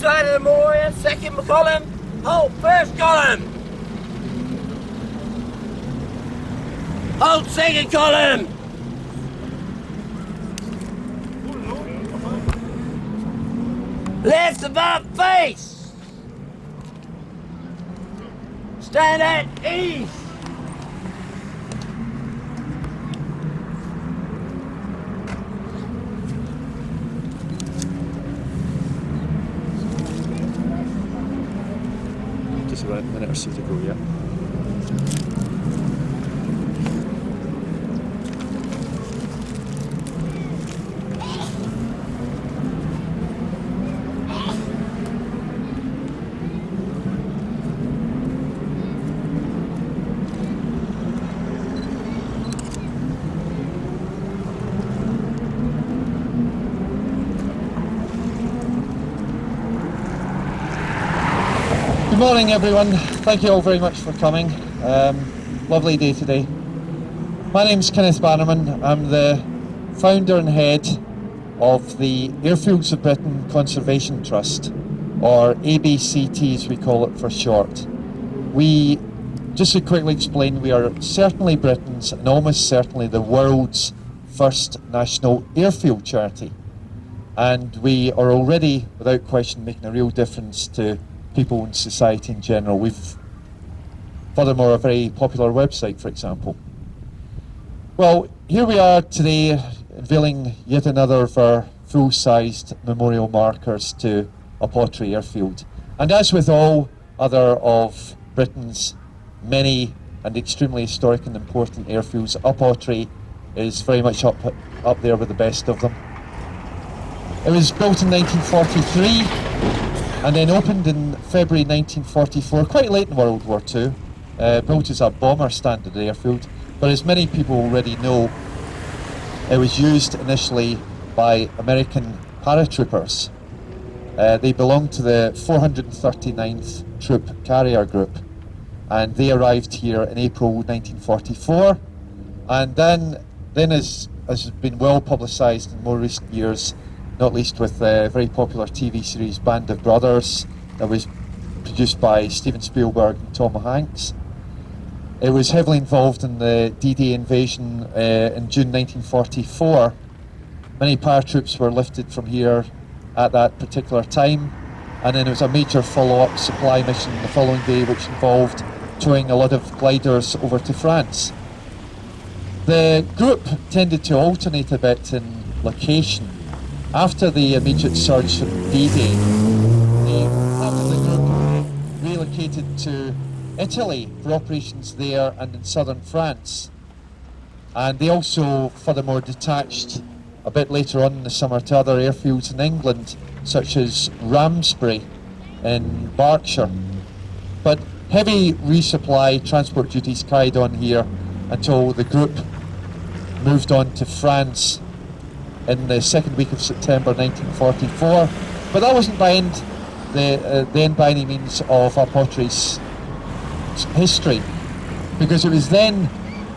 side of the memorial, second column, hold first column. Hold second column. Left above face. Stand at ease. Just about a minute or so to go, yeah. Good morning everyone, thank you all very much for coming. Lovely day today. My name's Kenneth Bannerman, I'm the founder and head of the Airfields of Britain Conservation Trust, or ABCT as we call it for short. We, just to quickly explain, we are certainly Britain's and almost certainly the world's first national airfield charity. And we are already, without question, making a real difference to people in society in general. We've furthermore a very popular website, for example. Well, here we are today unveiling yet another of our full-sized memorial markers to Upottery Airfield. And as with all other of Britain's many and extremely historic and important airfields, Upottery is very much up there with the best of them. It was built in 1943 and then opened in February 1944, quite late in World War II, built as a bomber standard airfield, but as many people already know, it was used initially by American paratroopers. They belonged to the 439th Troop Carrier Group, and they arrived here in April 1944, and then as has been well publicised in more recent years, not least with the very popular TV series Band of Brothers that was produced by Steven Spielberg and Tom Hanks. It was heavily involved in the D-Day invasion in June 1944. Many paratroops were lifted from here at that particular time, and then it was a major follow-up supply mission the following day which involved towing a lot of gliders over to France. The group tended to alternate a bit in location. After the immediate surge from D-Day, the group relocated to Italy for operations there and in southern France. And they also furthermore detached a bit later on in the summer to other airfields in England, such as Ramsbury in Berkshire. But heavy resupply transport duties carried on here until the group moved on to France in the second week of September 1944, but that wasn't the end by any means of Upottery's history, because it was then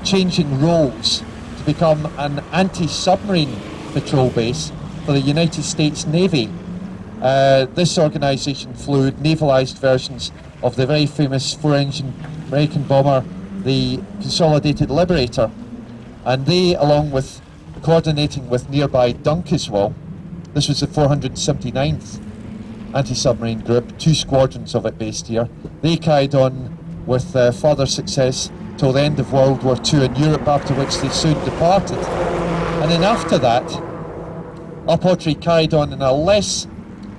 changing roles to become an anti-submarine patrol base for the United States Navy. This organisation flew navalised versions of the very famous four-engine American bomber, the Consolidated Liberator, and they, along with coordinating with nearby Dunkeswell, this was the 479th anti-submarine group, 2 squadrons of it based here. They carried on with further success till the end of World War II in Europe, after which they soon departed. And then after that, Upottery carried on in a less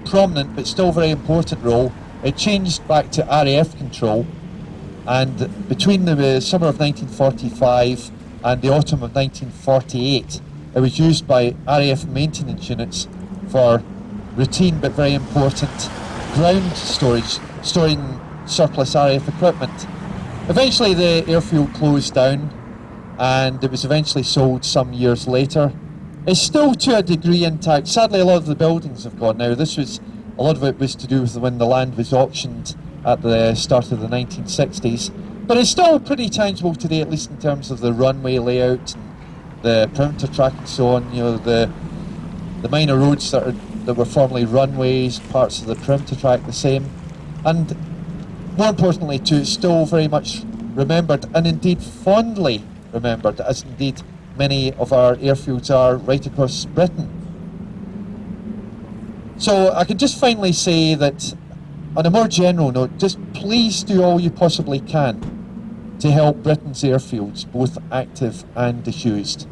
prominent but still very important role. It changed back to RAF control, and between the summer of 1945 and the autumn of 1948, it was used by RAF maintenance units for routine but very important ground storage, storing surplus RAF equipment. Eventually the airfield closed down and it was eventually sold some years later. It's still to a degree intact. Sadly, a lot of the buildings have gone now. A lot of it was to do with when the land was auctioned at the start of the 1960s. But it's still pretty tangible today, at least in terms of the runway layout, and the perimeter track and so on. You know, the minor roads that are that were formerly runways, parts of the perimeter track the same, and more importantly too, it's still very much remembered, and indeed fondly remembered, as indeed many of our airfields are right across Britain. So I can just finally say that, on a more general note, just please do all you possibly can to help Britain's airfields, both active and disused.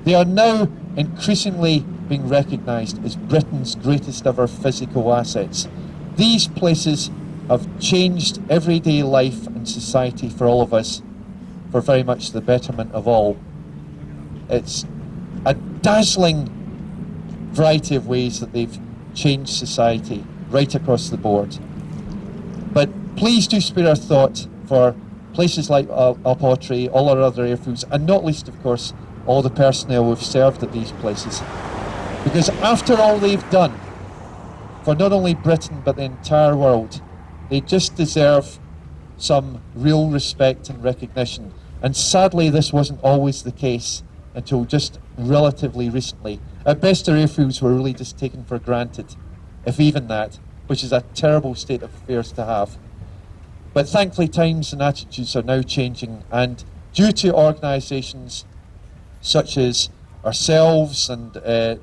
They are now increasingly being recognised as Britain's greatest ever physical assets. These places have changed everyday life and society for all of us, for very much the betterment of all. It's a dazzling variety of ways that they've changed society right across the board. But please do spare a thought for places like Upottery, all our other airfields, and not least, of course, all the personnel who've served at these places. Because after all they've done for not only Britain but the entire world, they just deserve some real respect and recognition. And sadly, this wasn't always the case until just relatively recently. At best, our airfields were really just taken for granted, if even that, which is a terrible state of affairs to have. But thankfully, times and attitudes are now changing, and due to organisations such as ourselves and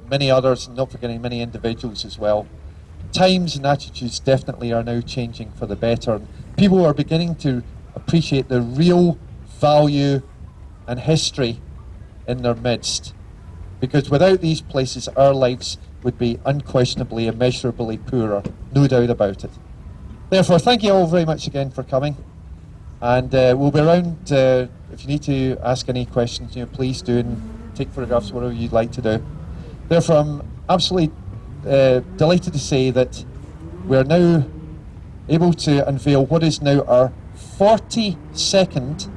many others, and not forgetting many individuals as well, times and attitudes definitely are now changing for the better. And people are beginning to appreciate the real value and history in their midst, because without these places our lives would be unquestionably immeasurably poorer, no doubt about it. Therefore, thank you all very much again for coming, and we'll be around if you need to ask any questions, please do, and take photographs, whatever you'd like to do. Therefore, I'm absolutely delighted to say that we're now able to unveil what is now our 42nd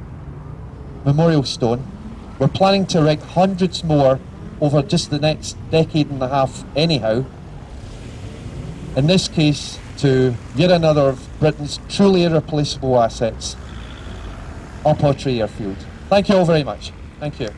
memorial stone. We're planning to erect hundreds more over just the next decade and a half anyhow. In this case, to yet another of Britain's truly irreplaceable assets, Upottery Airfield. Thank you all very much. Thank you.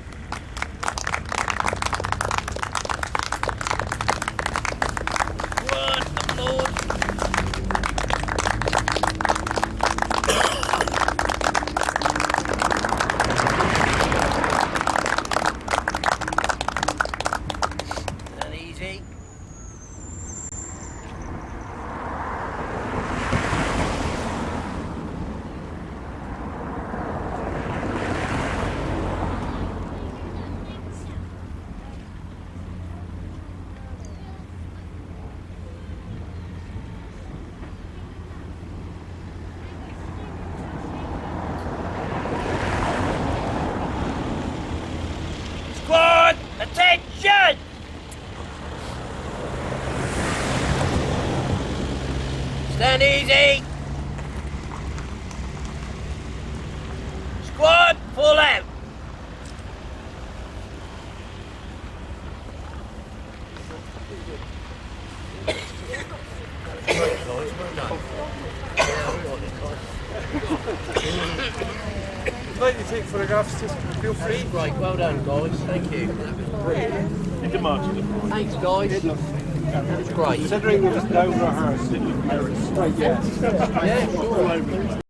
Squad, attention! Stand easy. Squad, full out. I'd like to take photographs, just feel free. Right, well done, guys. Thank you. You can march to the front. Thanks, guys. It was great. Considering there was no rehearsed, it was right, yeah. Yeah, sure.